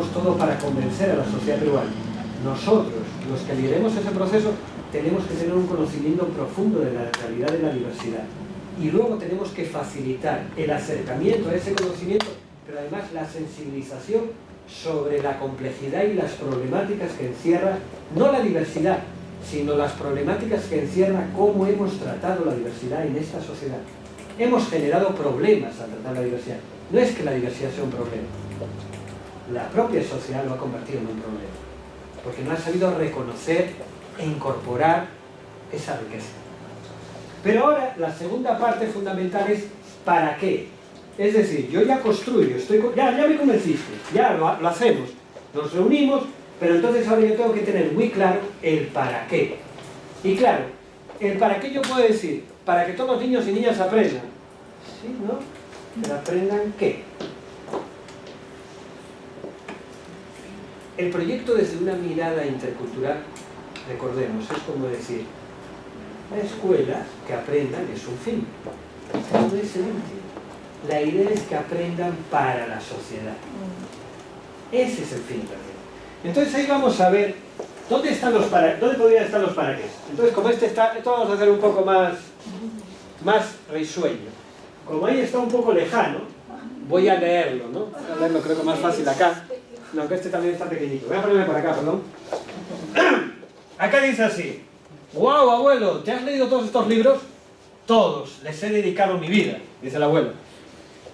tenemos todo para convencer a la sociedad peruana. Nosotros, los que lideremos ese proceso, tenemos que tener un conocimiento profundo de la realidad de la diversidad. Y luego tenemos que facilitar el acercamiento a ese conocimiento, pero además la sensibilización sobre la complejidad y las problemáticas que encierra, no la diversidad, sino las problemáticas que encierra cómo hemos tratado la diversidad en esta sociedad. Hemos generado problemas al tratar la diversidad. No es que la diversidad sea un problema. La propia sociedad lo ha convertido en un problema, porque no ha sabido reconocer e incorporar esa riqueza. Pero ahora la segunda parte fundamental es ¿para qué? Es decir, yo ya construyo, ya me convenciste, ya lo hacemos, nos reunimos, pero entonces ahora yo tengo que tener muy claro el para qué. Y claro, el para qué yo puedo decir, para que todos los niños y niñas aprendan. ¿Sí, no? ¿Pero aprendan qué? El proyecto desde una mirada intercultural, recordemos, es como decir, la escuela que aprendan es un fin, no es el último. La idea es que aprendan para la sociedad. Ese es el fin también. Entonces ahí vamos a ver dónde podrían estar los para qué. Entonces como esto vamos a hacer un poco más risueño. Como ahí está un poco lejano, voy a leerlo, ¿no? Voy a leerlo creo que más fácil acá. No, aunque este también está pequeñito. Voy a ponerme por acá, perdón. Acá dice así: ¡Wow, abuelo! ¿Te has leído todos estos libros? Todos. Les he dedicado mi vida, dice el abuelo.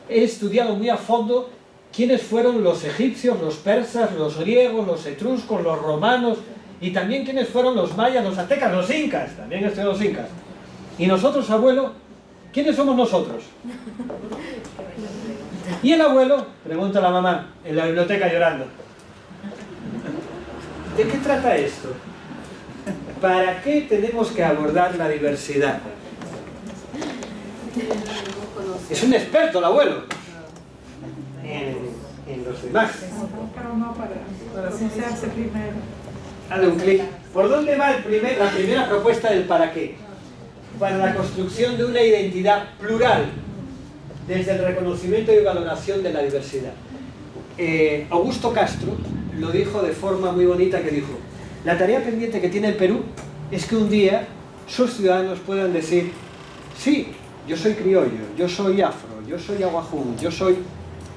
He estudiado muy a fondo quiénes fueron los egipcios, los persas, los griegos, los etruscos, los romanos, y también quiénes fueron los mayas, los aztecas, los incas. También he estudiado los incas. Y nosotros, abuelo, ¿quiénes somos nosotros? ¿Y el abuelo? Pregunta la mamá en la biblioteca llorando. ¿De qué trata esto? ¿Para qué tenemos que abordar la diversidad? Es un experto el abuelo en los demás. Para sincerarse primero. Dale un clic. ¿Por dónde va la primera propuesta del para qué? Para la construcción de una identidad plural desde el reconocimiento y valoración de la diversidad. Augusto Castro lo dijo de forma muy bonita, que dijo: la tarea pendiente que tiene el Perú es que un día sus ciudadanos puedan decir: sí, yo soy criollo, yo soy afro, yo soy aguajún, yo soy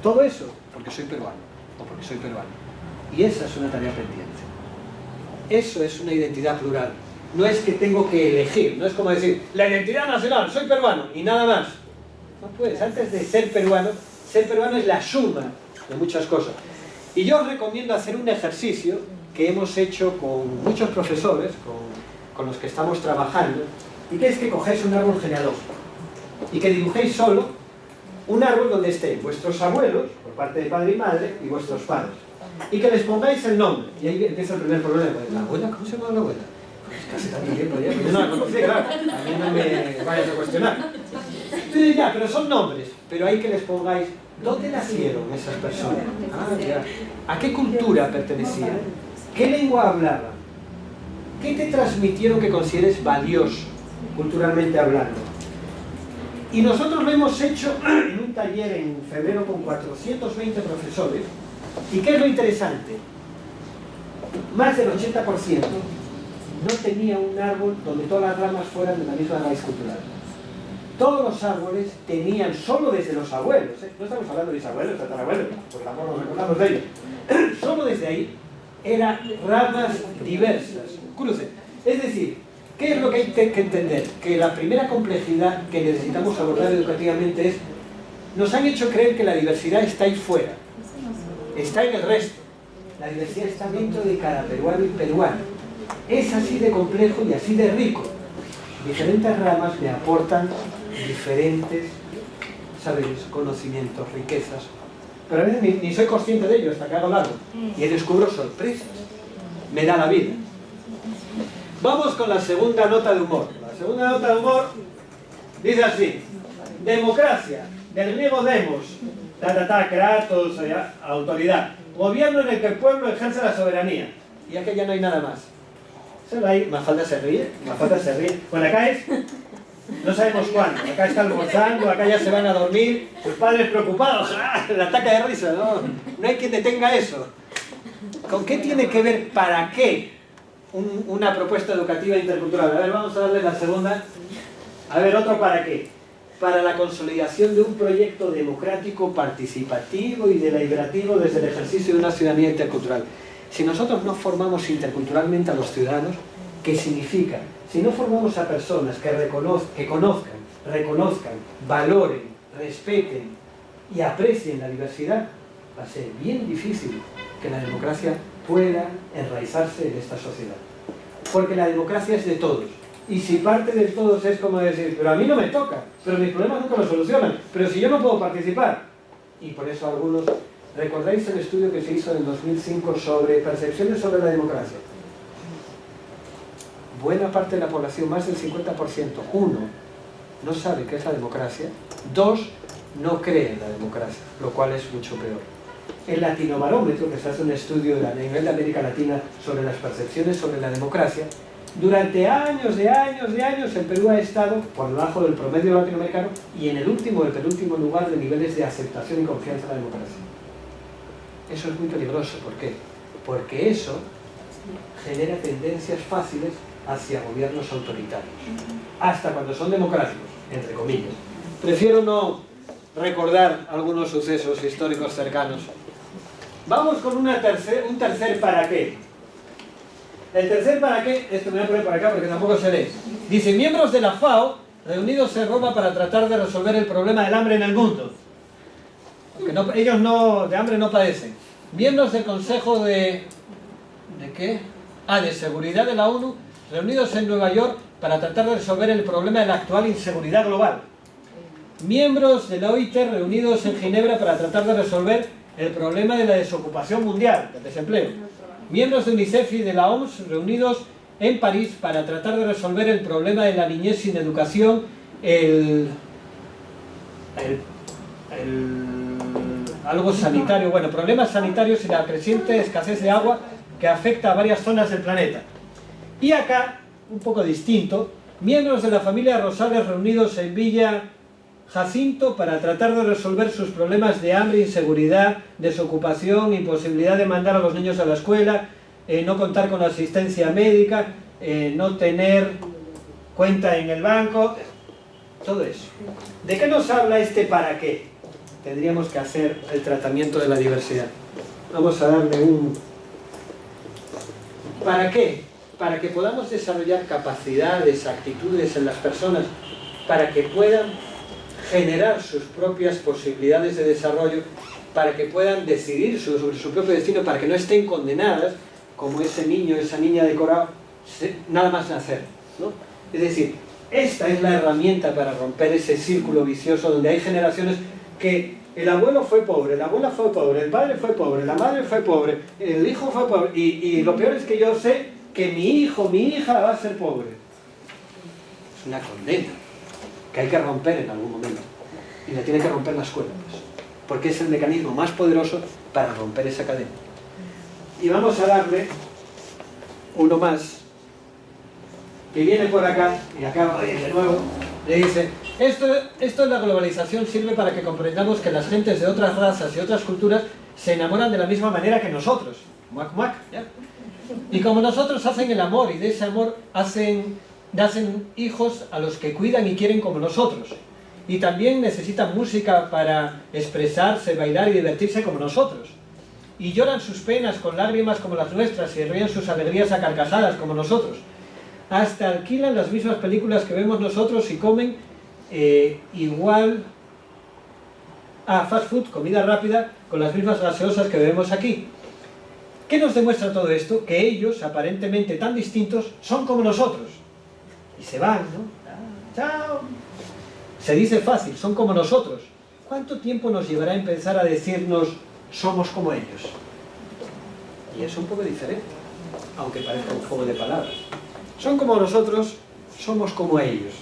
todo eso porque soy peruano o porque soy peruano. Y esa es una tarea pendiente. Eso es una identidad plural. No es que tengo que elegir, no es como decir, la identidad nacional, soy peruano y nada más. No puedes, antes de ser peruano es la suma de muchas cosas. Y yo os recomiendo hacer un ejercicio que hemos hecho con muchos profesores, con los que estamos trabajando, y que es que cogéis un árbol genealógico y que dibujéis solo un árbol donde estén vuestros abuelos, por parte de padre y madre, y vuestros padres, y que les pongáis el nombre. Y ahí empieza el primer problema. ¿La abuela? ¿Cómo se llama la abuela? Pues casi tanto tiempo ya, porque yo no la conocía, claro. A mí no me vayas a cuestionar. Entonces ya, pero son nombres, pero hay que les pongáis dónde nacieron esas personas. Ya. ¿A qué cultura pertenecían? ¿Qué lengua hablaban? ¿Qué te transmitieron que consideres valioso, culturalmente hablando? Y nosotros lo hemos hecho en un taller en febrero con 420 profesores. ¿Y qué es lo interesante? Más del 80% no tenía un árbol donde todas las ramas fueran de la misma raíz cultural. Todos los árboles tenían, solo desde los abuelos, no estamos hablando de bisabuelos, tatarabuelos, porque tampoco nos recordamos de ellos, solo desde ahí eran ramas diversas, cruces. Es decir, ¿qué es lo que hay que entender? Que la primera complejidad que necesitamos abordar educativamente es: nos han hecho creer que la diversidad está ahí fuera, está en el resto. La diversidad está dentro de cada peruano y peruana. Es así de complejo y así de rico. Diferentes ramas me aportan diferentes, ¿sabes?, conocimientos, riquezas. Pero a veces ni soy consciente de ello hasta que hago el árbol. Y descubro sorpresas. Me da la vida. Vamos con la segunda nota de humor. La segunda nota de humor dice así: democracia, del griego demos, kratos, autoridad, gobierno en el que el pueblo ejerce la soberanía. Y aquí ya no hay nada más. Solo hay, Mafalda se ríe. Bueno, acá es, no sabemos cuándo, acá está almorzando, acá ya se van a dormir, sus padres preocupados, el ataque de risa, no hay quien detenga eso. ¿Con qué tiene que ver para qué una propuesta educativa intercultural? A ver, vamos a darle la segunda. A ver, otro para qué. Para la consolidación de un proyecto democrático, participativo y deliberativo desde el ejercicio de una ciudadanía intercultural. Si nosotros no formamos interculturalmente a los ciudadanos, ¿qué significa? Si no formamos a personas que conozcan, reconozcan, valoren, respeten y aprecien la diversidad, va a ser bien difícil que la democracia pueda enraizarse en esta sociedad. Porque la democracia es de todos. Y si parte de todos es como decir, pero a mí no me toca, pero mis problemas nunca los solucionan, pero si yo no puedo participar. Y por eso algunos, ¿recordáis el estudio que se hizo en el 2005 sobre percepciones sobre la democracia? Buena parte de la población, más del 50%, uno, no sabe qué es la democracia, dos, no cree en la democracia, lo cual es mucho peor. El Latinobarómetro, que se hace un estudio a nivel de América Latina sobre las percepciones sobre la democracia, durante años, el Perú ha estado por debajo del promedio latinoamericano y en el último, el penúltimo lugar de niveles de aceptación y confianza en la democracia. Eso es muy peligroso. ¿Por qué? Porque eso genera tendencias fáciles hacia gobiernos autoritarios, hasta cuando son democráticos, entre comillas. Prefiero no recordar algunos sucesos históricos cercanos. Vamos con un tercer para qué. El tercer para qué, esto me voy a poner para acá porque tampoco se lee. Dice, miembros de la FAO reunidos en Roma para tratar de resolver el problema del hambre en el mundo. Porque no, ellos de hambre no padecen. Miembros del Consejo de ¿qué? De Seguridad de la ONU reunidos en Nueva York para tratar de resolver el problema de la actual inseguridad global. Miembros de la OIT reunidos en Ginebra para tratar de resolver el problema de la desocupación mundial, del desempleo. Miembros de UNICEF y de la OMS reunidos en París para tratar de resolver el problema de la niñez sin educación, algo sanitario, bueno, problemas sanitarios y la creciente escasez de agua que afecta a varias zonas del planeta. Y acá, un poco distinto, miembros de la familia Rosales reunidos en Villa Jacinto para tratar de resolver sus problemas de hambre, inseguridad, desocupación, imposibilidad de mandar a los niños a la escuela, no contar con asistencia médica, no tener cuenta en el banco, todo eso. ¿De qué nos habla este para qué? Tendríamos que hacer el tratamiento de la diversidad. Vamos a darle un... ¿Para qué? Para que podamos desarrollar capacidades, actitudes en las personas, para que puedan generar sus propias posibilidades de desarrollo, para que puedan decidir sobre su propio destino, para que no estén condenadas, como ese niño, esa niña de Corao, nada más nacer, ¿no? Es decir, esta es la herramienta para romper ese círculo vicioso donde hay generaciones que el abuelo fue pobre, la abuela fue pobre, el padre fue pobre, la madre fue pobre, el hijo fue pobre, y lo peor es que yo sé que mi hijo, mi hija va a ser pobre. Es una condena que hay que romper en algún momento, y la tiene que romper la escuela, pues, porque es el mecanismo más poderoso para romper esa cadena. Y vamos a darle uno más que viene por acá, y acá de nuevo le dice, esto de la globalización sirve para que comprendamos que las gentes de otras razas y otras culturas se enamoran de la misma manera que nosotros. Muac, muac, ¿ya? Y como nosotros hacen el amor, y de ese amor nacen hijos a los que cuidan y quieren como nosotros. Y también necesitan música para expresarse, bailar y divertirse como nosotros. Y lloran sus penas con lágrimas como las nuestras y ríen sus alegrías a carcajadas como nosotros. Hasta alquilan las mismas películas que vemos nosotros y comen fast food, comida rápida, con las mismas gaseosas que bebemos aquí. ¿Qué nos demuestra todo esto? Que ellos, aparentemente tan distintos, son como nosotros. Y se van, ¿no? ¡Chao! Se dice fácil, son como nosotros. ¿Cuánto tiempo nos llevará a empezar a decirnos somos como ellos? Y es un poco diferente, aunque parezca un juego de palabras. Son como nosotros, somos como ellos.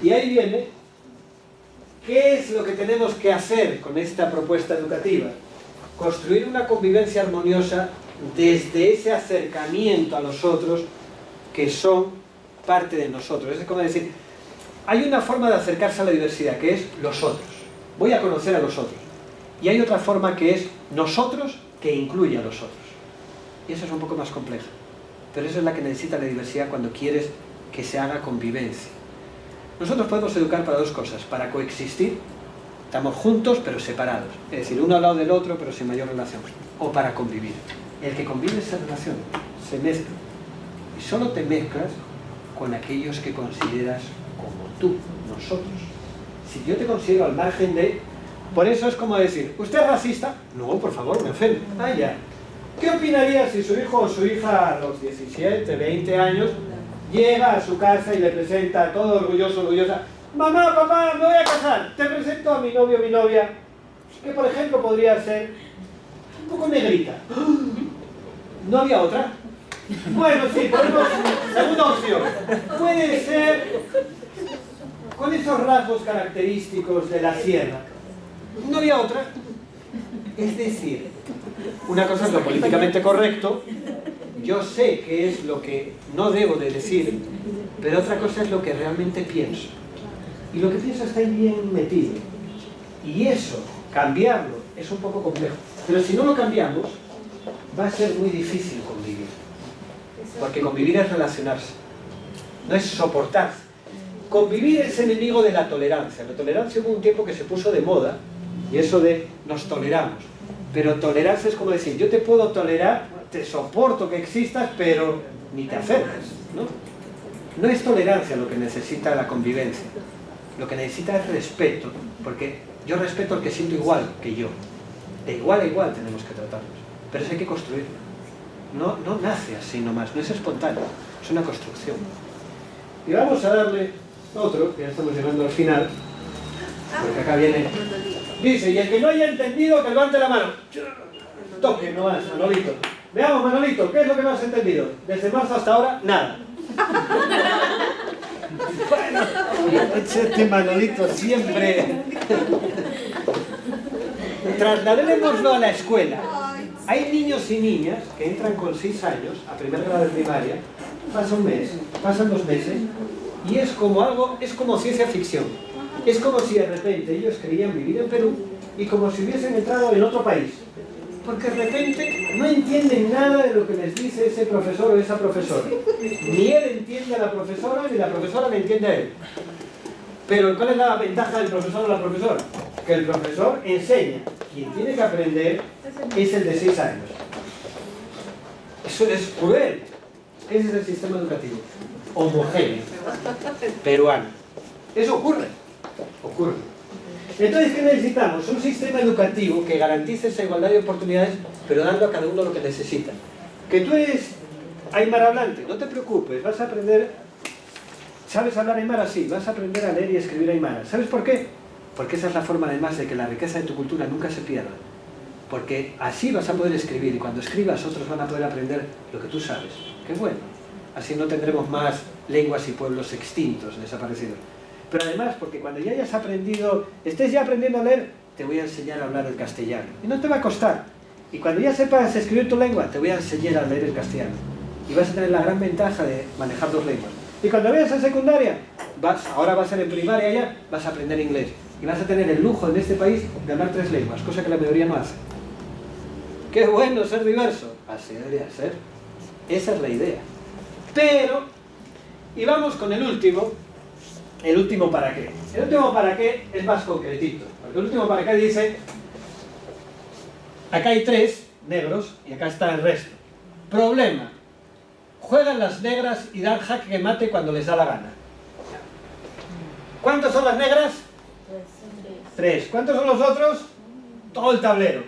Y ahí viene, ¿qué es lo que tenemos que hacer con esta propuesta educativa? Construir una convivencia armoniosa desde ese acercamiento a los otros que son parte de nosotros. Es como decir, hay una forma de acercarse a la diversidad que es los otros. Voy a conocer a los otros. Y hay otra forma que es nosotros que incluye a los otros. Y eso es un poco más compleja. Pero eso es la que necesita la diversidad cuando quieres que se haga convivencia. Nosotros podemos educar para dos cosas, para coexistir, estamos juntos pero separados, es decir, uno al lado del otro pero sin mayor relación, o para convivir. El que convive se relaciona, se mezcla, y solo te mezclas con aquellos que consideras como tú, nosotros. Si yo te considero al margen de... Por eso es como decir, ¿usted es racista? No, por favor, me ofende. Ah, ya. ¿Qué opinaría si su hijo o su hija a los 17, 20 años llega a su casa y le presenta todo orgulloso, orgullosa? Mamá, papá, me voy a casar, te presento a mi novio o mi novia, que por ejemplo podría ser un poco negrita. ¿No había otra? Bueno, sí, podemos, segunda opción. Puede ser con esos rasgos característicos de la sierra. ¿No había otra? Es decir, una cosa es lo políticamente correcto, yo sé qué es lo que no debo de decir, pero otra cosa es lo que realmente pienso. Y lo que pienso está ahí bien metido. Y eso, cambiarlo, es un poco complejo. Pero si no lo cambiamos, va a ser muy difícil convivir. Porque convivir es relacionarse, no es soportarse. Convivir es enemigo de la tolerancia. La tolerancia hubo un tiempo que se puso de moda, y eso de nos toleramos. Pero tolerarse es como decir, yo te puedo tolerar, te soporto que existas, pero ni te acercas, ¿no? No es tolerancia lo que necesita la convivencia. Lo que necesita es respeto, porque yo respeto al que siento igual que yo. De igual a igual tenemos que tratarnos. Pero eso hay que construirlo. No nace así nomás, no es espontáneo, es una construcción. Y vamos a darle otro, que ya estamos llegando al final, porque acá viene... Dice, y el que no haya entendido, que levante la mano. Toque nomás, Manolito. Veamos, Manolito, ¿qué es lo que no has entendido? Desde marzo hasta ahora, nada. Bueno, este Manolito siempre... Trasladémoslo a la escuela. Hay niños y niñas que entran con 6 años a primer grado de primaria, pasa un mes, pasan 2 meses, y es como algo, es como ciencia ficción. Es como si de repente ellos querían vivir en Perú y como si hubiesen entrado en otro país. Porque de repente no entienden nada de lo que les dice ese profesor o esa profesora. Ni él entiende a la profesora, ni la profesora le entiende a él. Pero ¿cuál es la ventaja del profesor o la profesora? Que el profesor enseña. Quien tiene que aprender es el de 6 años. Eso es cruel. Ese es el sistema educativo. Homogéneo. Peruano. Eso ocurre. Entonces, ¿qué necesitamos? Un sistema educativo que garantice esa igualdad de oportunidades, pero dando a cada uno lo que necesita. Que tú eres aymara hablante, no te preocupes, vas a aprender... ¿Sabes hablar aymara? Sí, vas a aprender a leer y escribir aymara. ¿Sabes por qué? Porque esa es la forma, además, de que la riqueza de tu cultura nunca se pierda. Porque así vas a poder escribir, y cuando escribas otros van a poder aprender lo que tú sabes. ¡Qué bueno! Así no tendremos más lenguas y pueblos extintos, desaparecidos. Pero además, porque cuando ya hayas aprendido, estés ya aprendiendo a leer, te voy a enseñar a hablar el castellano. Y no te va a costar. Y cuando ya sepas escribir tu lengua, te voy a enseñar a leer el castellano. Y vas a tener la gran ventaja de manejar 2 lenguas. Y cuando vayas a secundaria, ahora vas a ser en primaria ya, vas a aprender inglés. Y vas a tener el lujo en este país de hablar 3 lenguas, cosa que la mayoría no hace. ¡Qué bueno ser diverso! Así debería ser. Esa es la idea. Pero, y vamos con el último para qué. El último para qué es más concretito. Porque el último para qué dice, acá hay 3 negros y acá está el resto. Problema. Juegan las negras y dan jaque mate cuando les da la gana. ¿Cuántas son las negras? 3. ¿Cuántos son los otros? Todo el tablero.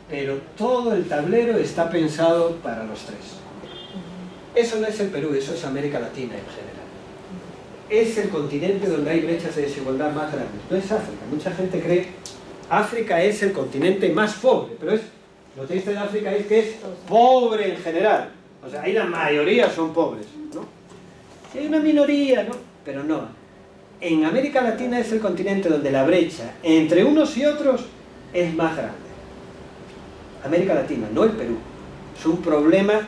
Pero todo el tablero está pensado para los 3. Eso no es el Perú, eso es América Latina en general. Es el continente donde hay brechas de desigualdad más grandes. No es África. Mucha gente cree África es el continente más pobre, pero lo triste de África es que es pobre en general. O sea, ahí la mayoría son pobres, ¿no? Hay una minoría, ¿no? Pero no. En América Latina es el continente donde la brecha entre unos y otros es más grande. América Latina, no el Perú. Es un problema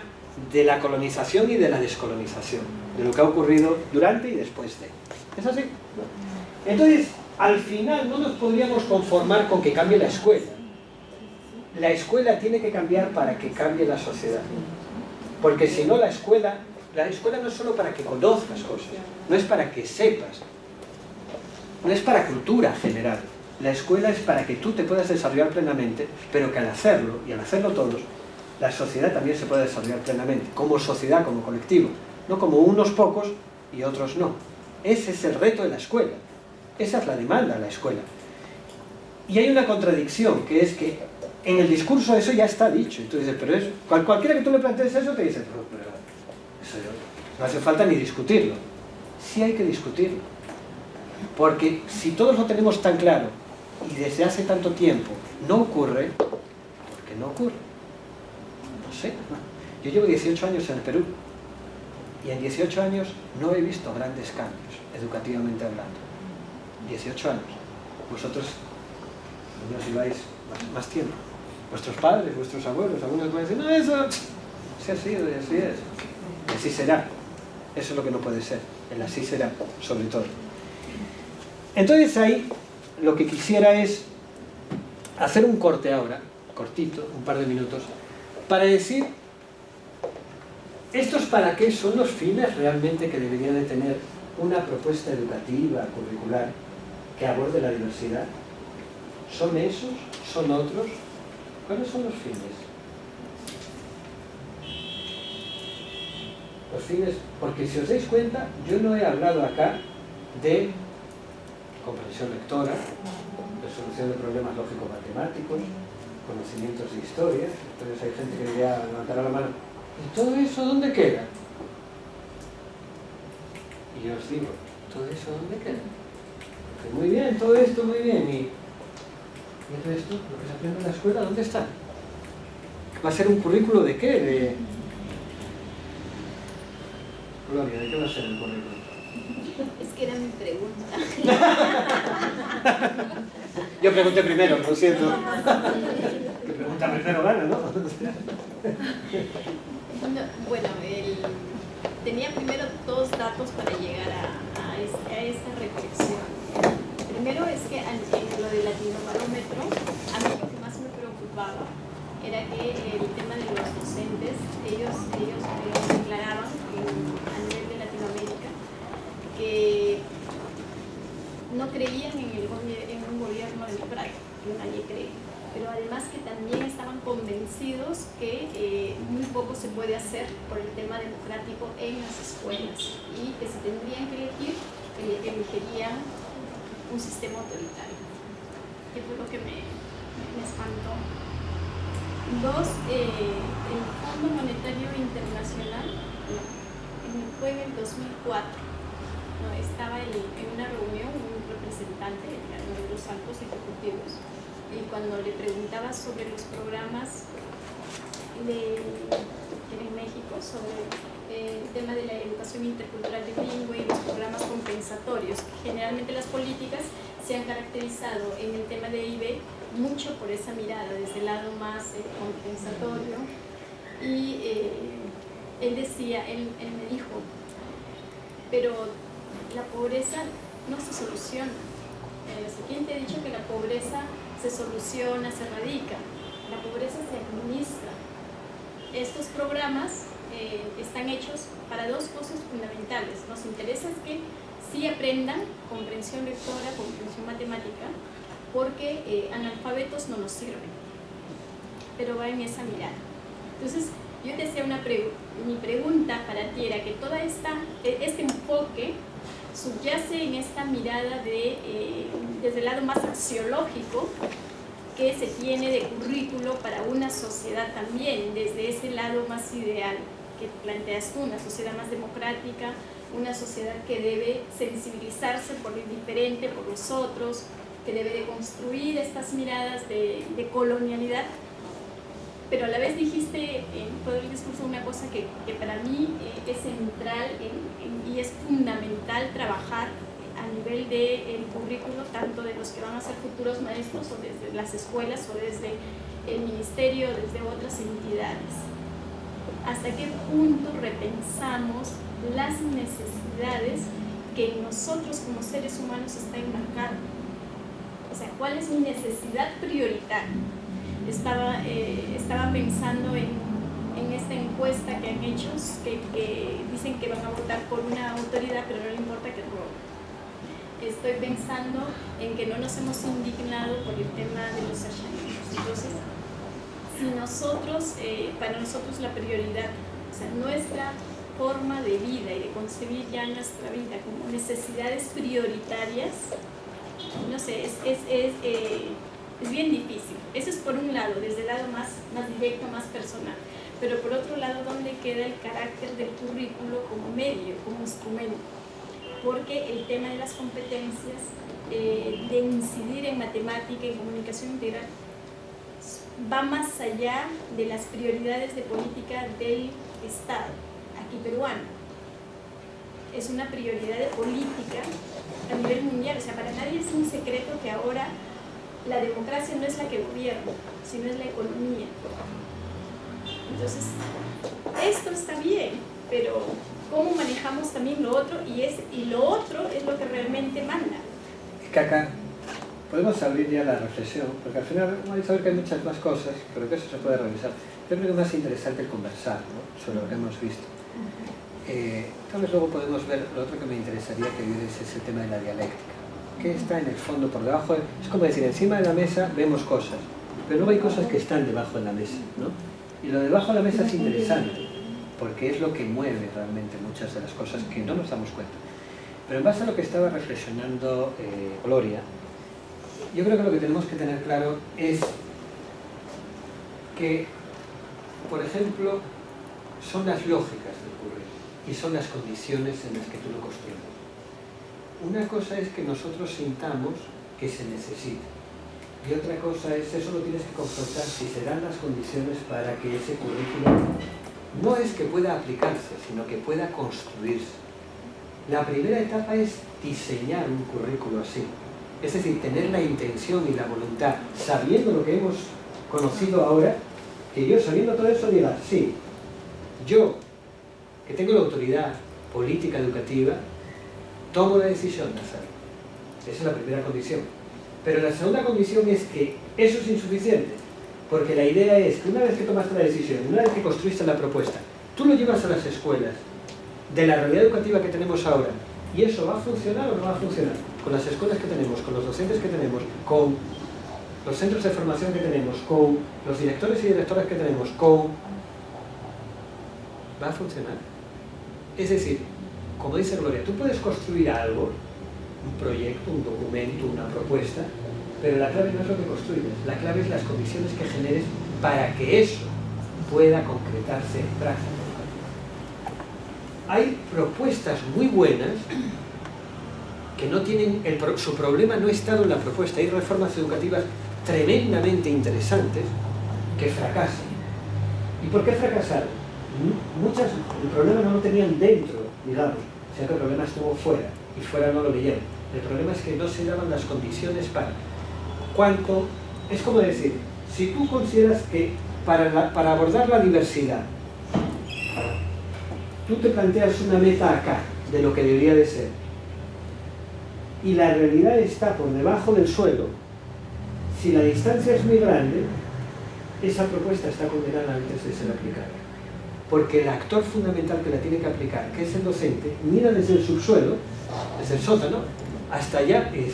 de la colonización y de la descolonización, de lo que ha ocurrido durante y después de. ¿Es así? Entonces, al final no nos podríamos conformar con que cambie la escuela. la escuela tiene que cambiar para que cambie la sociedad. Porque si no, la escuela no es solo para que conozcas cosas, no es para que sepas, no es para cultura general. La escuela es para que tú te puedas desarrollar plenamente, pero que al hacerlo, y al hacerlo todos, la sociedad también se pueda desarrollar plenamente, como sociedad, como colectivo, no como unos pocos y otros no. Ese es el reto de la escuela, esa es la demanda de la escuela. Y hay una contradicción, que es que en el discurso eso ya está dicho, y tú dices, pero eso, cualquiera que tú le plantees eso te dice, pero eso no hace falta ni discutirlo. Sí hay que discutirlo, porque si todos lo tenemos tan claro, y desde hace tanto tiempo no ocurre, ¿por qué no ocurre? No sé. Yo llevo 18 años en el Perú y en 18 años no he visto grandes cambios, educativamente hablando. 18 años. Vosotros, niños, lleváis más tiempo. Vuestros padres, vuestros abuelos, algunos pueden decir, no, eso se ha sido y así es. Y así será. Eso es lo que no puede ser. El así será, sobre todo. Entonces ahí lo que quisiera es hacer un corte ahora, cortito, un par de minutos, para decir, ¿estos para qué son los fines realmente que debería de tener una propuesta educativa, curricular, que aborde la diversidad? ¿Son esos? ¿Son otros? ¿Cuáles son los fines? Los fines, porque si os dais cuenta, yo no he hablado acá de comprensión lectora, resolución de problemas lógico-matemáticos, conocimientos de historia. Entonces hay gente que ya levantará la mano, ¿y todo eso dónde queda? Y yo os digo, ¿todo eso dónde queda? Porque muy bien, todo esto muy bien, y el resto, lo que se aprende en la escuela, ¿dónde está? ¿Va a ser un currículo de qué? Gloria, ¿de qué va a ser el currículo? Es que era mi pregunta. Yo pregunté primero, lo siento. Que pregunta primero gana, ¿no? Bueno, tenía primero dos datos para llegar a esta reflexión. Primero es que en lo del Latinobarómetro, a mí lo que más me preocupaba era que el tema de los docentes, ellos declaraban a nivel de Latinoamérica que no creían en un gobierno democrático, que nadie cree, pero además que también estaban convencidos que muy poco se puede hacer por el tema democrático en las escuelas y que si tendrían que elegir, elegirían un sistema autoritario, que fue lo que me espantó. Dos, el Fondo Monetario Internacional fue en el 2004. Estaba en una reunión un representante de los altos ejecutivos y cuando le preguntaba sobre los programas en México, sobre el tema de la educación intercultural bilingüe y los programas compensatorios, generalmente las políticas se han caracterizado en el tema de IB mucho por esa mirada, desde el lado más compensatorio, y él me dijo, pero la pobreza no se soluciona. ¿Quién te ha dicho que la pobreza se soluciona, se erradica? La pobreza se administra. Estos programas están hechos para dos cosas fundamentales. Nos interesa es que sí aprendan comprensión lectora, comprensión matemática, porque analfabetos no nos sirven. Pero va en esa mirada. Entonces, yo te hacía mi pregunta para ti era que todo este enfoque subyace en esta mirada desde el lado más axiológico que se tiene de currículo para una sociedad también, desde ese lado más ideal que planteas tú, una sociedad más democrática, una sociedad que debe sensibilizarse por lo indiferente, por los otros, que debe de construir estas miradas de colonialidad. Pero a la vez dijiste en todo el discurso una cosa que para mí es central y es fundamental trabajar a nivel del currículo, tanto de los que van a ser futuros maestros o desde las escuelas o desde el ministerio, desde otras entidades. ¿Hasta qué punto repensamos las necesidades que en nosotros como seres humanos está enmarcado? O sea, ¿cuál es mi necesidad prioritaria? estaba pensando en esta encuesta que han hecho, que dicen que van a votar por una autoridad, pero no le importa que robe. Estoy pensando en que no nos hemos indignado por el tema de los allanamientos. Entonces, si nosotros, para nosotros la prioridad, o sea, nuestra forma de vida y de concebir ya nuestra vida como necesidades prioritarias, no sé, es bien difícil. Eso es por un lado, desde el lado más directo, más personal. Pero por otro lado, ¿dónde queda el carácter del currículo como medio, como instrumento? Porque el tema de las competencias, de incidir en matemática y comunicación integral, va más allá de las prioridades de política del Estado, aquí peruano. Es una prioridad de política a nivel mundial. O sea, para nadie es un secreto que ahora la democracia no es la que gobierna, sino es la economía. Entonces, esto está bien, pero cómo manejamos también lo otro, y lo otro es lo que realmente manda. Caca, podemos abrir ya la reflexión, porque al final vamos a ver que hay muchas más cosas, pero que eso se puede revisar. Yo creo que es más interesante el conversar, ¿no?, sobre lo que hemos visto. Tal vez luego podemos ver lo otro que me interesaría que vierais, es el tema de la dialéctica. ¿Qué está en el fondo, por debajo? Es como decir, encima de la mesa vemos cosas, pero luego hay cosas que están debajo de la mesa, ¿no? Y lo debajo de la mesa es interesante, porque es lo que mueve realmente muchas de las cosas que no nos damos cuenta. Pero en base a lo que estaba reflexionando Gloria, yo creo que lo que tenemos que tener claro es que, por ejemplo, son las lógicas del currículum y son las condiciones en las que tú lo construyes. Una cosa es que nosotros sintamos que se necesita, y otra cosa es, eso lo tienes que confrontar, si se dan las condiciones para que ese currículum no es que pueda aplicarse, sino que pueda construirse. La primera etapa es diseñar un currículo así, es decir, tener la intención y la voluntad, sabiendo lo que hemos conocido ahora, que yo, sabiendo todo eso, diga, sí, yo, que tengo la autoridad política educativa, tomo la decisión de hacerlo. Esa es la primera condición. Pero la segunda condición es que eso es insuficiente, porque la idea es que una vez que tomaste la decisión, una vez que construiste la propuesta, tú lo llevas a las escuelas de la realidad educativa que tenemos ahora, y eso va a funcionar o no va a funcionar, con las escuelas que tenemos, con los docentes que tenemos, con los centros de formación que tenemos, con los directores y directoras que tenemos, ¿va a funcionar? Es decir, como dice Gloria, tú puedes construir algo, un proyecto, un documento, una propuesta, pero la clave no es lo que construyes, la clave es las condiciones que generes para que eso pueda concretarse en práctica. Hay propuestas muy buenas que no tienen, su problema no está en la propuesta. Hay reformas educativas tremendamente interesantes que fracasan. ¿Y por qué fracasaron? Muchas, el problema no lo tenían dentro, digamos, o sea que el problema estuvo fuera, y fuera no lo veían. El problema es que no se daban las condiciones para. Es como decir, si tú consideras que para abordar la diversidad, tú te planteas una meta acá, de lo que debería de ser, y la realidad está por debajo del suelo, si la distancia es muy grande, esa propuesta está condenada antes de ser aplicada. Porque el actor fundamental que la tiene que aplicar, que es el docente, mira desde el subsuelo, desde el sótano, hasta allá es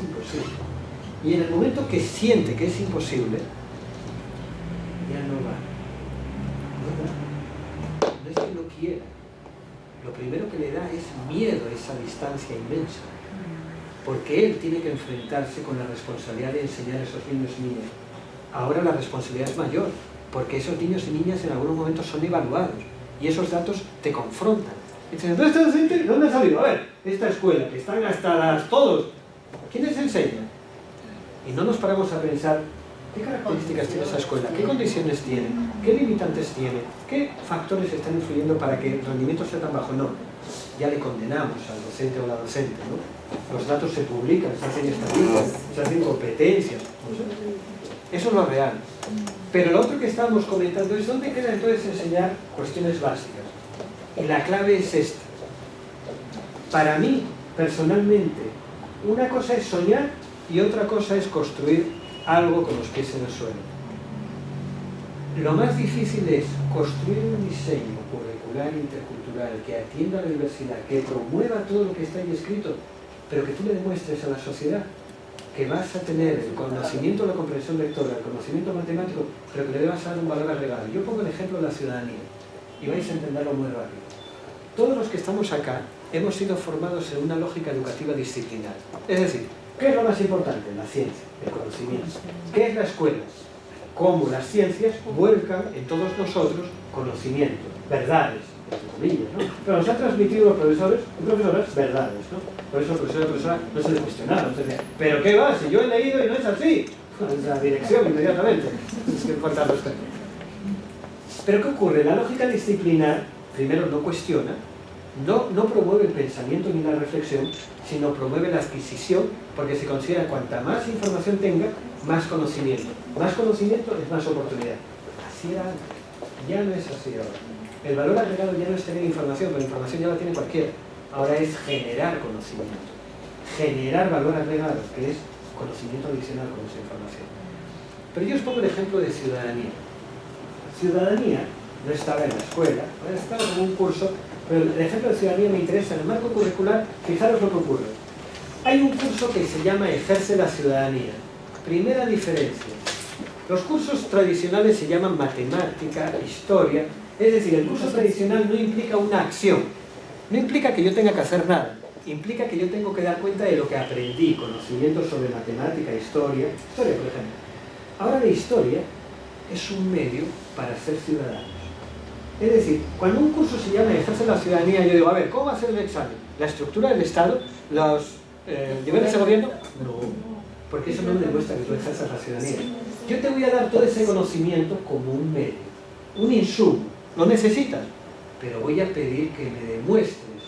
imposible. Y en el momento que siente que es imposible, ya no va. No es que no quiera. Lo primero que le da es miedo a esa distancia inmensa. Porque él tiene que enfrentarse con la responsabilidad de enseñar a esos niños y niñas. Ahora la responsabilidad es mayor, porque esos niños y niñas en algunos momentos son evaluados y esos datos te confrontan. Y dicen, ¿dónde está el docente? ¿Dónde ha salido? A ver, esta escuela, que están hasta las todos, ¿quién les enseña? Y no nos paramos a pensar, ¿qué características tiene esa escuela? ¿Qué condiciones tiene? ¿Qué limitantes tiene? ¿Qué factores están influyendo para que el rendimiento sea tan bajo? No, ya le condenamos al docente o la docente, ¿no? Los datos se publican, se hacen estadísticas, se hacen competencias. Eso es lo real. Pero lo otro que estábamos comentando es dónde queda entonces enseñar cuestiones básicas. Y la clave es esta. Para mí, personalmente, una cosa es soñar y otra cosa es construir algo con los pies en el suelo. Lo más difícil es construir un diseño curricular intercultural que atienda a la diversidad, que promueva todo lo que está ahí escrito, pero que tú le demuestres a la sociedad que vas a tener el conocimiento, la comprensión lectora, el conocimiento matemático, pero que le vas a dar un valor agregado. Yo pongo el ejemplo de la ciudadanía y vais a entenderlo muy rápido. Todos los que estamos acá hemos sido formados en una lógica educativa disciplinar. Es decir, ¿qué es lo más importante? La ciencia, el conocimiento. ¿Qué es la escuela? Cómo las ciencias vuelcan en todos nosotros conocimiento, verdades, entre comillas, ¿no? Pero nos han transmitido los profesores y profesoras verdades, ¿no? Por eso el profesor y profesora no se les cuestionaron, no se decía, ¿pero qué va? Si yo he leído y no es así. Es la dirección inmediatamente. Es que falta respeto. Pero ¿qué ocurre? La lógica disciplinar, primero, no cuestiona, no promueve el pensamiento ni la reflexión, sino promueve la adquisición, porque se considera cuanta más información tenga, más conocimiento. Más conocimiento es más oportunidad. Así era antes. Ya no es así ahora. El valor agregado ya no es tener información, pero la información ya la tiene cualquiera. Ahora es generar conocimiento. Generar valor agregado, que es conocimiento adicional con esa información. Pero yo os pongo el ejemplo de ciudadanía. Ciudadanía no estaba en la escuela, estaba en un curso, pero el ejemplo de ciudadanía me interesa. En el marco curricular, fijaros lo que ocurre. Hay un curso que se llama Ejerce la ciudadanía. Primera diferencia. Los cursos tradicionales se llaman matemática, historia. Es decir, el curso tradicional no implica una acción. No implica que yo tenga que hacer nada. Implica que yo tengo que dar cuenta de lo que aprendí, conocimientos sobre matemática, historia, por ejemplo. Ahora la historia es un medio para ser ciudadanos. Es decir, cuando un curso se llama Ejerce la ciudadanía, yo digo, a ver, ¿cómo va a ser el examen? ¿La estructura del Estado? ¿Los deberes de gobierno? No, porque eso no me demuestra que tú ejerzas la ciudadanía. Yo te voy a dar todo ese conocimiento como un medio, un insumo. Lo necesitas, pero voy a pedir que me demuestres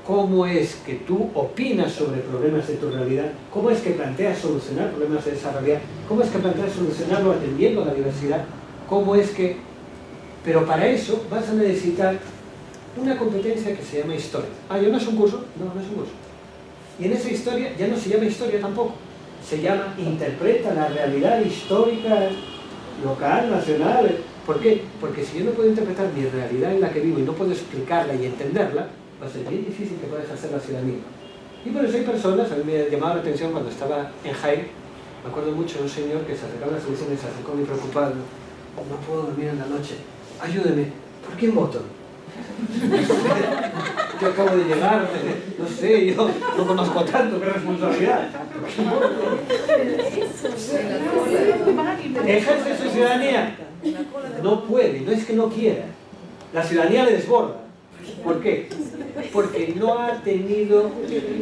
cómo es que tú opinas sobre problemas de tu realidad, cómo es que planteas solucionar problemas de esa realidad, cómo es que planteas solucionarlo atendiendo a la diversidad, cómo es que... Pero para eso vas a necesitar una competencia que se llama historia. Ah, ¿yo no es un curso? No, no es un curso. Y en esa historia ya no se llama historia tampoco. Se llama interpreta la realidad histórica, local, nacional. ¿Por qué? Porque si yo no puedo interpretar mi realidad en la que vivo y no puedo explicarla y entenderla, va a ser bien difícil que pueda ejercer la ciudadanía. Y por eso hay personas, a mí me llamaba la atención cuando estaba en Jaén, me acuerdo mucho de un señor que se acercaba a la televisión y se acercó muy preocupado. No puedo dormir en la noche. Ayúdeme. ¿Por quién voto? Yo acabo de llegar, no sé, yo no conozco tanto, qué responsabilidad. ¿Ejerce su ciudadanía? No puede, no es que no quiera. La ciudadanía le desborda. ¿Por qué? Porque no ha tenido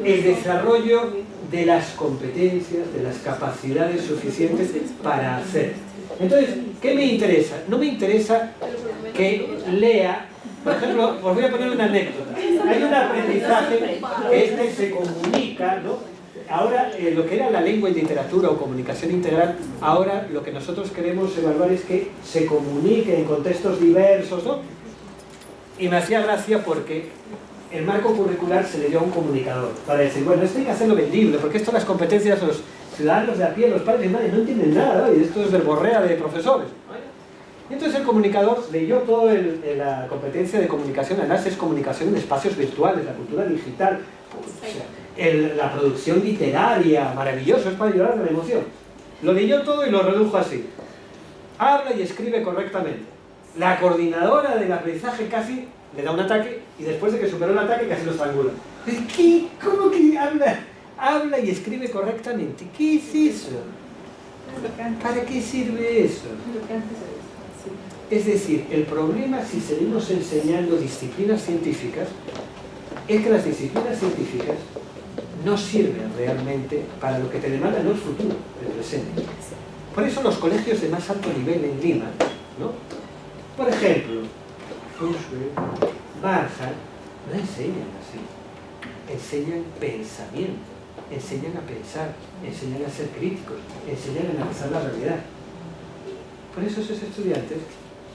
el desarrollo de las competencias, de las capacidades suficientes para hacer. Entonces, ¿qué me interesa? No me interesa que lea. Por ejemplo, os voy a poner una anécdota. Hay un aprendizaje que se comunica, ¿no? Ahora, lo que era la lengua y literatura o comunicación integral, ahora lo que nosotros queremos evaluar es que se comunique en contextos diversos, ¿no? Y me hacía gracia porque el marco curricular se le dio a un comunicador para decir, bueno, esto hay que hacerlo vendible, porque esto las competencias de los ciudadanos de a pie, los padres y madres no entienden nada, ¿no? Y esto es verborrea de profesores. Y entonces el comunicador leyó toda la competencia de comunicación, además es comunicación en espacios virtuales, la cultura digital, o sea, la producción literaria, maravilloso, es para llorar de la emoción. Lo leyó todo y lo redujo así. Habla y escribe correctamente. La coordinadora del aprendizaje casi le da un ataque y después de que superó el ataque casi lo estrangula. ¿Qué? ¿Cómo que habla? Habla y escribe correctamente. ¿Qué es eso? ¿Para qué sirve eso? Es decir, el problema si seguimos enseñando disciplinas científicas es que las disciplinas científicas no sirven realmente para lo que te demanda no el futuro, el presente. Por eso los colegios de más alto nivel en Lima, ¿no? Por ejemplo, Barja, no enseñan así, enseñan pensamiento, enseñan a pensar, enseñan a ser críticos, enseñan a analizar la realidad. Por eso esos estudiantes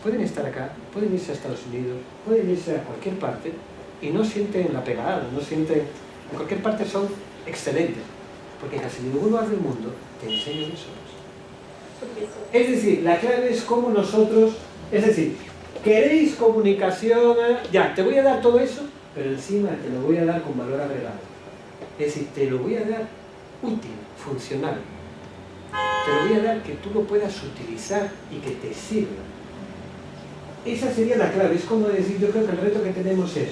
pueden estar acá, pueden irse a Estados Unidos, pueden irse a cualquier parte y no sienten la pegada, no sienten... En cualquier parte son excelentes. porque casi ningún lugar del mundo te enseña eso. Es decir, la clave es cómo nosotros, es decir, queréis comunicación, ya, te voy a dar todo eso, pero encima te lo voy a dar con valor agregado. Es decir, te lo voy a dar útil, funcional. Te lo voy a dar que tú lo puedas utilizar y que te sirva. Esa sería la clave. Es como decir, yo creo que el reto que tenemos es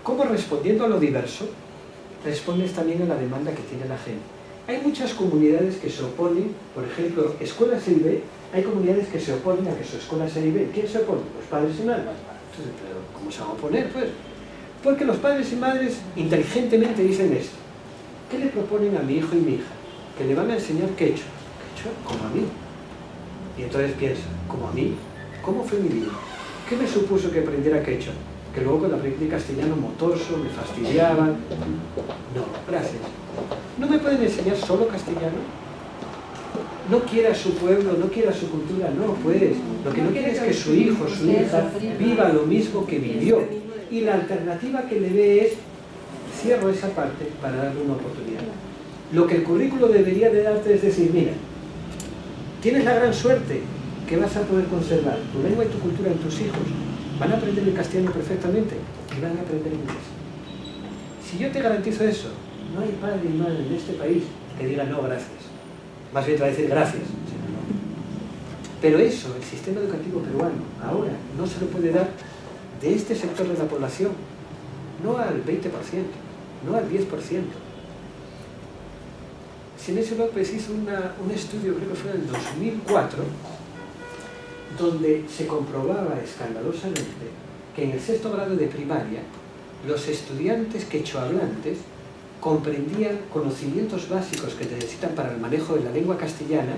cómo, respondiendo a lo diverso, respondes también a la demanda que tiene la gente. Hay muchas comunidades que se oponen, por ejemplo, escuelas EIB, hay comunidades que se oponen a que su escuela sea EIB. ¿Quién se opone? Los padres y madres. Entonces, ¿pero cómo se van a oponer? Pues, porque los padres y madres inteligentemente dicen esto. ¿Qué le proponen a mi hijo y mi hija? Que le van a enseñar quechua. ¿Quechua? Como a mí. Y entonces piensa, ¿como a mí? ¿Cómo fue mi vida? ¿Qué me supuso que aprendiera quechua? Que luego cuando aprendí castellano motoso, me fastidiaban. No, gracias. ¿No me pueden enseñar solo castellano? No quiera su pueblo, no quiera su cultura, no, pues. Lo que no quiere es que su hijo, su hija, viva lo mismo que vivió. Y la alternativa que le ve es, cierro esa parte para darle una oportunidad. Lo que el currículo debería de darte es decir, mira, tienes la gran suerte que vas a poder conservar tu lengua y tu cultura en tus hijos. Van a aprender el castellano perfectamente y van a aprender inglés. Si yo te garantizo eso, no hay padre y madre en este país que diga no, gracias. Más bien te va a decir gracias. Pero eso, el sistema educativo peruano, ahora no se lo puede dar de este sector de la población, no al 20%, no al 10%. Sinesio López hizo un estudio, creo que fue en el 2004, donde se comprobaba escandalosamente que en el 6º grado de primaria los estudiantes quechohablantes comprendían conocimientos básicos que necesitan para el manejo de la lengua castellana,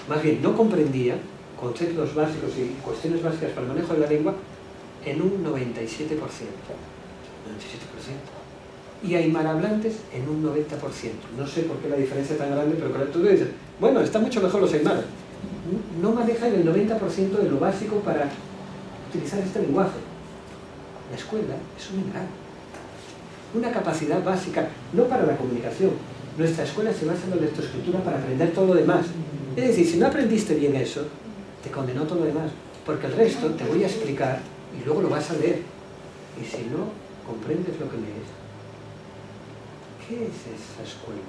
más bien no comprendían conceptos básicos y cuestiones básicas para el manejo de la lengua en un 97%. Y aymarhablantes en un 90%. No sé por qué la diferencia es tan grande, pero cuando tú dices, bueno, está mucho mejor los aymaras. No manejan el 90% de lo básico para utilizar este lenguaje. La escuela es un mineral. Una capacidad básica, no para la comunicación. Nuestra escuela se basa en la lectoescritura para aprender todo lo demás. Es decir, si no aprendiste bien eso, te condenó todo lo demás. Porque el resto te voy a explicar y luego lo vas a leer. Y si no comprendes lo que lees, ¿qué es esa escuela?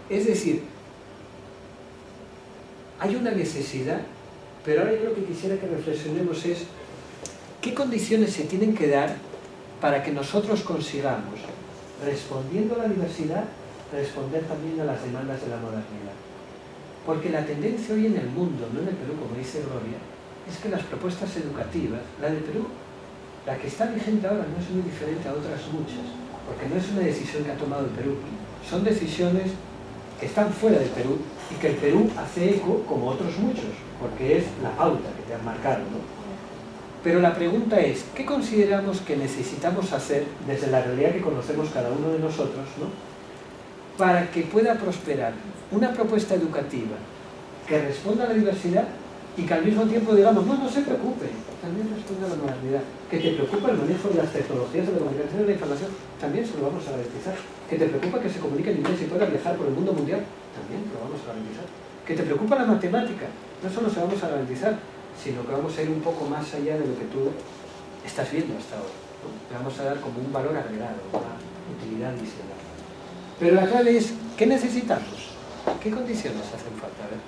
Es decir, hay una necesidad, pero ahora yo lo que quisiera que reflexionemos es qué condiciones se tienen que dar para que nosotros consigamos, respondiendo a la diversidad, responder también a las demandas de la modernidad. Porque la tendencia hoy en el mundo, no en el Perú, como dice Gloria, es que las propuestas educativas, la del Perú, la que está vigente ahora no es muy diferente a otras muchas, porque no es una decisión que ha tomado el Perú, son decisiones que están fuera del Perú y que el Perú hace eco como otros muchos, porque es la pauta que te han marcado, ¿no? Pero la pregunta es, ¿qué consideramos que necesitamos hacer desde la realidad que conocemos cada uno de nosotros, ¿no?, para que pueda prosperar una propuesta educativa que responda a la diversidad y que al mismo tiempo digamos, no se preocupe, también responde a la modernidad, que te preocupa el manejo de las tecnologías de la comunicación y de la información, también se lo vamos a garantizar, que te preocupa que se comunique en inglés y pueda viajar por el mundo mundial, también lo vamos a garantizar, que te preocupa la matemática, no solo se vamos a garantizar, sino que vamos a ir un poco más allá de lo que tú estás viendo hasta ahora, ¿no? Le vamos a dar como un valor agregado, una utilidad adicional. Pero la clave es, ¿qué necesitamos? ¿Qué condiciones hacen falta? A ver.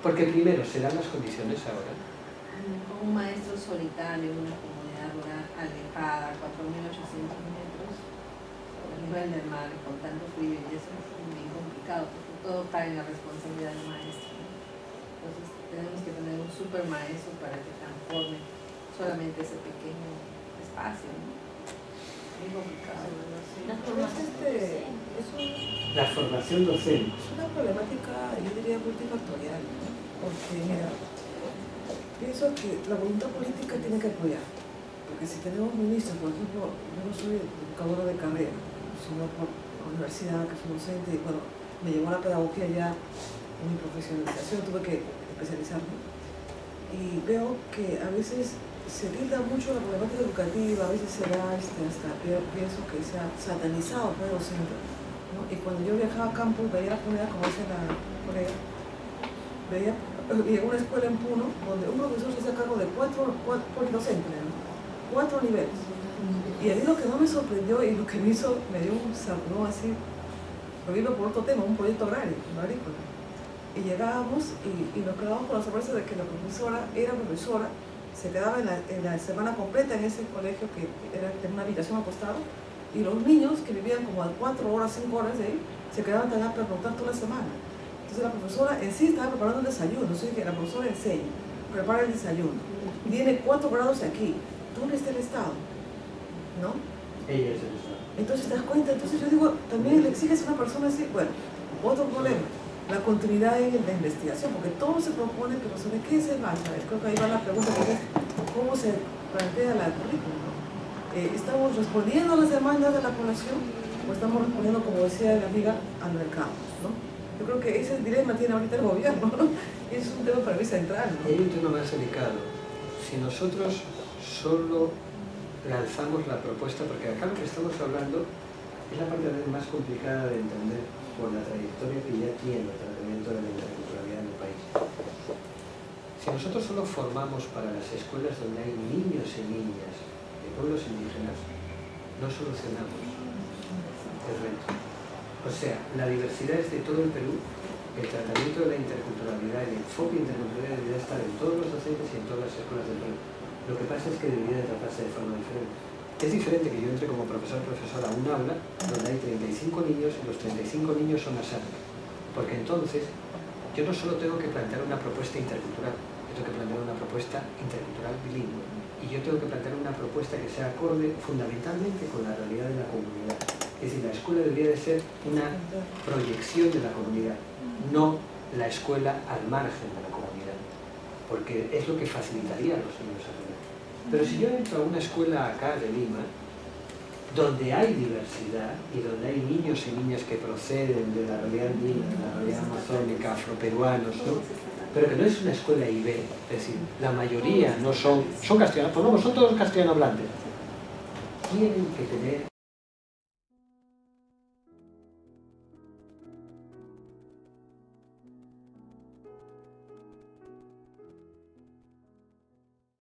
Porque primero, ¿se dan las condiciones ahora? Con un maestro solitario en una comunidad rural alejada, 4.800 metros, por el nivel del mar, con tanto frío, y eso es muy complicado, porque todo cae en la responsabilidad del maestro, ¿no? Entonces tenemos que tener un super maestro para que transforme solamente ese pequeño espacio, ¿no? Muy complicado, ¿no? Sí. La formación docente. Es una problemática, yo diría, multifactorial, ¿no? Porque, mira, pienso que la voluntad política tiene que apoyar, porque si tenemos ministros, por ejemplo, yo no soy educadora de carrera, sino por la universidad, que soy docente, y bueno, me llevó a la pedagogía ya en mi profesionalización, tuve que especializarme, y veo que a veces se tilda mucho la problemática educativa, a veces se da hasta, pienso que se ha satanizado al docente, ¿no? Y cuando yo viajaba a campo, veía la comunidad, como dice la colega, llegó a una escuela en Puno, donde un profesor se hacía cargo de cuatro docentes, ¿no? 4 niveles. Y a mí lo que no me sorprendió y lo que me dio un salto así, lo vino por otro tema, un proyecto agrario, agrícola. Y llegábamos y nos quedábamos con la sorpresa de que la profesora era profesora, se quedaba en la semana completa en ese colegio que tenía una habitación al costado, y los niños que vivían como a 4 horas, 5 horas de ahí, se quedaban allá para preguntar toda la semana. Entonces la profesora en sí estaba preparando el desayuno, no sé que la profesora enseña, prepara el desayuno, tiene 4 grados aquí, ¿dónde está el Estado? ¿No? Ella es el Estado. Entonces te das cuenta, entonces yo digo, también le exiges a una persona así, bueno, otro problema, la continuidad en la investigación, porque todo se propone, pero ¿sobre qué se basa? Creo que ahí va la pregunta, que es cómo se plantea la currícula. ¿Estamos respondiendo a las demandas de la población o estamos respondiendo, como decía la amiga, al mercado? ¿No? Yo creo que ese dilema tiene ahorita el gobierno, ¿no? Y es un tema para mí central, ¿no? Hay un tema más delicado. Si nosotros solo lanzamos la propuesta, porque acá lo que estamos hablando es la parte más complicada de entender por la trayectoria que ya tiene el tratamiento de la interculturalidad en el país. Si nosotros solo formamos para las escuelas donde hay niños y niñas de pueblos indígenas, no solucionamos el reto. O sea, la diversidad es de todo el Perú, el tratamiento de la interculturalidad, el enfoque de interculturalidad debería estar en todos los docentes y en todas las escuelas del Perú. Lo que pasa es que debería de tratarse de forma diferente. Es diferente que yo entre como profesora a un aula donde hay 35 niños y los 35 niños son asana. Porque entonces yo no solo tengo que plantear una propuesta intercultural, yo tengo que plantear una propuesta intercultural bilingüe. Y yo tengo que plantear una propuesta que sea acorde fundamentalmente con la realidad de la comunidad. Es decir, la escuela debería de ser una proyección de la comunidad, no la escuela al margen de la comunidad, porque es lo que facilitaría a los niños aprender. Pero si yo entro a una escuela acá de Lima, donde hay diversidad y donde hay niños y niñas que proceden de la realidad andina, de la realidad amazónica, afroperuanos, ¿no? Pero que no es una escuela IB, es decir, la mayoría no son castellanos, pues no, son todos castellano hablantes. Tienen que tener